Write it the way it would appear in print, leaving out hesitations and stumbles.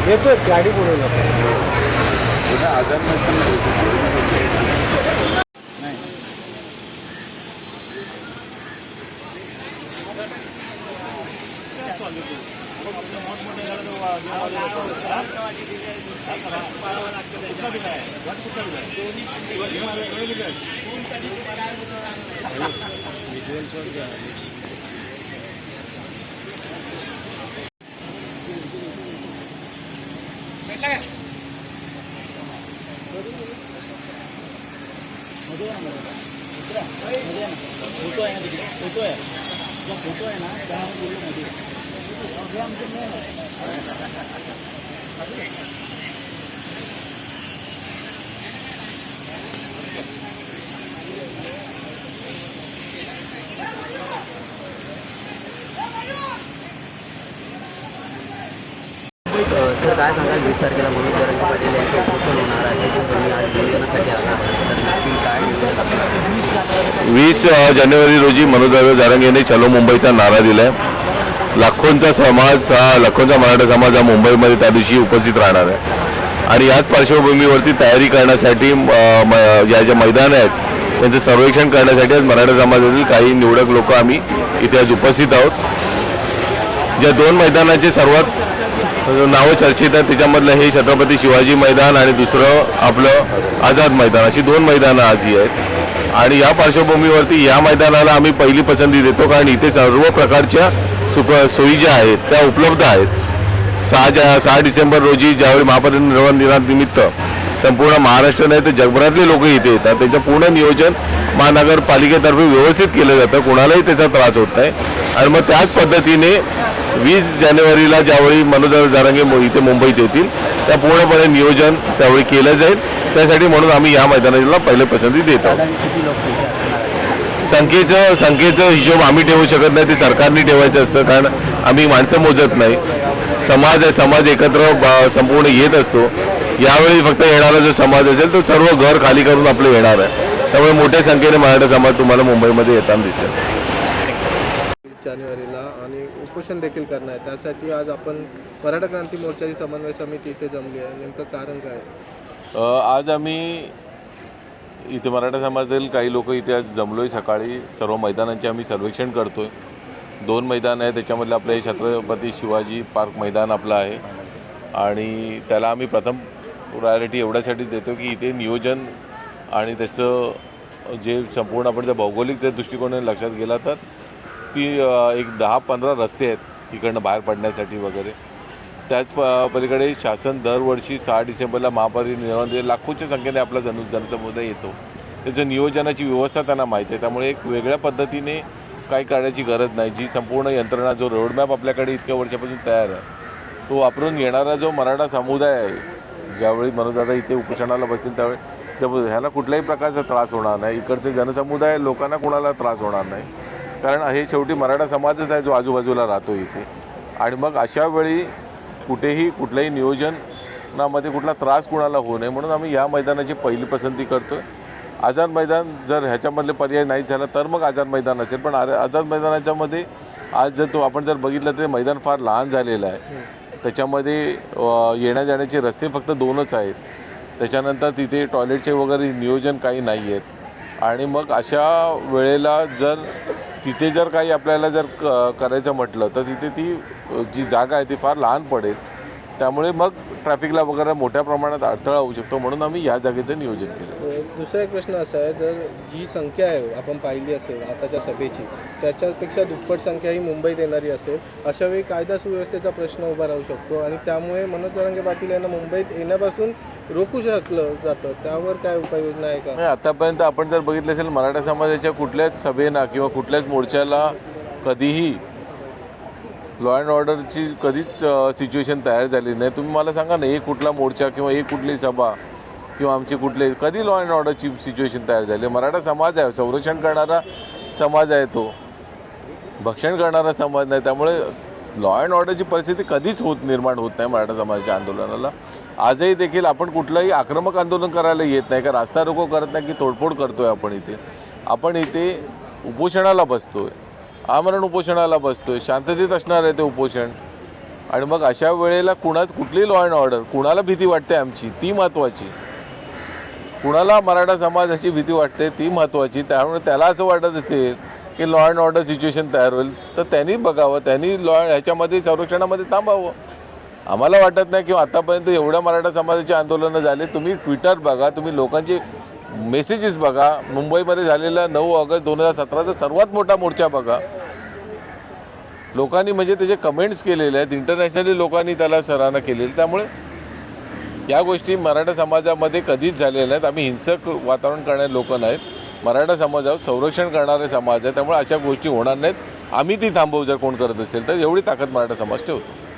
येतो गाडी पुढे आजाद फोटो आहे ना तिकडे फोटो आहे जो फोटो आहे ना त्यामध्ये सर काय सांगाल 20 तारखेला मनोज जरांगे पाटील यांचं उपोषण होणार आहे तुम्ही आज निवेदनासाठी आला तर नक्की काय 20 जानेवारी रोजी मनोज जरांगे यांनी चलो मुंबईचा नारा दिलाय। लाखोंचा समाज लाखोंचा मराठा समाज हा मुंबईमध्ये त्या दिवशी उपस्थित राहणार आहे आणि याच पार्श्वभूमीवरती तयारी करण्यासाठी ज्या मैदान आहेत त्यांचं सर्वेक्षण करण्यासाठी आज मराठा समाजातील काही निवडक लोक आम्ही इथे आज उपस्थित आहोत। ज्या दोन मैदानाचे सर्वात नावं चर्चेत आहेत त्याच्यामधलं हे छत्रपती शिवाजी मैदान आणि दुसरं आपलं आझाद मैदान, अशी दोन मैदानं आज ही आहेत आणि या पार्श्वभूमीवरती या मैदानाला आम्ही पहिली पसंती देतो कारण इथे सर्व प्रकारच्या सोयी ज्या आहेत त्या उपलब्ध आहेत। 6 डिसेंबर रोजी ज्यावेळी महापरिनिर्वाण दिनानिमित्त संपूर्ण महाराष्ट्र नाही तर जगभरातले लोक इथे येतात, त्याचं पूर्ण नियोजन महानगरपालिकेतर्फे व्यवस्थित केलं जातं, कोणालाही त्याचा त्रास होत नाही आणि मग त्याच पद्धतीने 20 जानेवारीला ज्यावेळी मनोज जरांगे इथे मुंबईत येतील त्या पूर्णपणे नियोजन त्यावेळी केलं जाईल, त्यासाठी म्हणून आम्ही या मैदानाला पहिले पसंती देतो। संख्येचं हिशोब आम्ही ठेवू शकत नाही, ते सरकारने ठेवायचं असतं कारण आम्ही माणसं मोजत नाही। समाज आहे, समाज एकत्र संपूर्ण येत असतो। यावेळी फक्त येणारा जो समाज असेल तो सर्व घर खाली करून आपलं येणार आहे, त्यामुळे मोठ्या संख्येने मराठा समाज तुम्हाला मुंबईमध्ये येताना दिसेल। जानेवारीला आणि उपोषण देखील करणार आहे, त्यासाठी आज आपण मराठा क्रांती मोर्चाची समन्वय समिती इथे जमली आहे, नेमकं कारण काय? आज आम्ही इथे मराठा समाजातील काही लोक इथे आज जमलोय। सकाळी सर्व मैदानांचे आम्ही सर्वेक्षण करतोय। 2 मैदान आहे, त्याच्यामधलं आपलं हे छत्रपती शिवाजी पार्क मैदान आपलं आहे आणि त्याला आम्ही प्रथम प्रायोरिटी एवढ्यासाठी देतो की इथे नियोजन आणि त्याचं जे संपूर्ण आपण जर भौगोलिक त्या दृष्टिकोनाने लक्षात गेला तर ती एक 10-15 रस्ते आहेत इकडनं बाहेर पडण्यासाठी वगैरे। त्याच पलीकडे शासन दरवर्षी 6 डिसेंबरला महापरिनिर्वाण दिवस लाखोच्या संख्येने आपला जनसमुदाय येतो, त्याचं नियोजनाची व्यवस्था त्यांना माहिती आहे, त्यामुळे एक वेगळ्या पद्धतीने काही करण्याची गरज नाही। जी संपूर्ण यंत्रणा जो रोडमॅप आपल्याकडे इतक्या वर्षापासून तयार आहे तो वापरून येणारा जो मराठा समुदाय आहे, ज्यावेळी मनोजदादा इथे उपोषणाला बसतील त्यावेळी ह्याला कुठल्याही प्रकारचा त्रास होणार नाही, इकडचे जनसमुदाय लोकांना कोणाला त्रास होणार नाही कारण हे शेवटी मराठा समाजच आहे जो आजूबाजूला राहतो इथे आणि मग अशा वेळी कुठल्याही नियोजनामध्ये कुठला त्रास कुणाला होऊ नये म्हणून आम्ही या मैदानाची पहिली पसंती करतो। आझाद मैदान जर ह्याच्यामधले पर्याय नाही झाला तर मग आझाद मैदान असेल, पण आझाद मैदानाच्यामध्ये आज जर आपण जर बघितलं तर मैदान फार लहान झालेलं आहे, त्याच्यामध्ये येण्या जाण्याचे रस्ते फक्त 2च आहेत, त्याच्यानंतर तिथे टॉयलेटचे वगैरे नियोजन काही नाही आहेत आणि मग अशा वेळेला तिथे जर काही आपल्याला जर करायचं म्हटलं तर तिथे ती जी जागा आहे ती फार लहान पडेल, त्यामुळे मग ट्रॅफिकला वगैरे मोठ्या प्रमाणात अडथळा होऊ शकतो म्हणून आम्ही या जागेचं नियोजन केलं। दुसरा एक प्रश्न असा आहे, जर जी संख्या आहे आपण पाहिली असेल आताच्या सभेची त्याच्यापेक्षा दुप्पट संख्या ही मुंबईत येणारी असेल, अशा वेळी कायदा सुव्यवस्थेचा प्रश्न उभा राहू शकतो आणि त्यामुळे मनोज जरांगे पाटील यांना मुंबईत येण्यापासून रोखू शकलं जातं, त्यावर काय उपाययोजना आहे का? आतापर्यंत आपण जर बघितलं असेल मराठा समाजाच्या कुठल्याच सभेना किंवा कुठल्याच मोर्चाला कधीही लॉ अँड ऑर्डरची कधीच सिच्युएशन तयार झाली नाही। तुम्ही मला सांगा ना, एक कुठला मोर्चा किंवा एक कुठली सभा किंवा आमची कधी लॉ अँड ऑर्डरची सिच्युएशन तयार झाली? मराठा समाज आहे, संरक्षण करणारा समाज आहे, तो भक्षण करणारा समाज नाही, त्यामुळे लॉ अँड ऑर्डरची परिस्थिती कधीच निर्माण होत नाही मराठा समाजाच्या आंदोलनाला। आजही देखील आपण कुठलंही आक्रमक आंदोलन करायला येत नाही का रास्ता रोको करत नाही की तोडफोड करतोय आपण इथे उपोषणाला बसतोय आमरण उपोषणाला बसतोय शांततेत असणार आहे ते उपोषण आणि मग अशा वेळेला कुठली लॉ अँड ऑर्डर कुणाला भीती वाटते आमची ती महत्त्वाची कुणाला मराठा समाजाची भीती वाटते ती महत्त्वाची त्यामुळे त्याला असं वाटत असेल की लॉ अँड ऑर्डर सिच्युएशन तयार होईल तर त्यांनी बघावं त्यांनी ह्याच्यामध्ये संरक्षणामध्ये थांबावं आम्हाला वाटत नाही की आतापर्यंत एवढ्या मराठा समाजाची आंदोलनं झाली तुम्ही ट्विटर बघा तुम्ही लोकांचे मेसेजेस बघा मुंबईमध्ये झालेला 9 ऑगस्ट 2017चा सर्वात मोठा मोर्चा बघा लोकांनी म्हणजे त्याचे कमेंट्स केलेले आहेत इंटरनॅशनली लोकांनी त्याला सराहना केलेली त्यामुळे या गोष्टी मराठा समाजामध्ये कधीच झालेल्या नाहीत आम्ही हिंसक वातावरण करणारे लोक नाहीत मराठा समाजावर संरक्षण करणारे समाज आहे त्यामुळे अशा गोष्टी होणार नाहीत आम्ही ती थांबवू जर कोण करत असेल तर एवढी ताकद मराठा समाज ठेवतो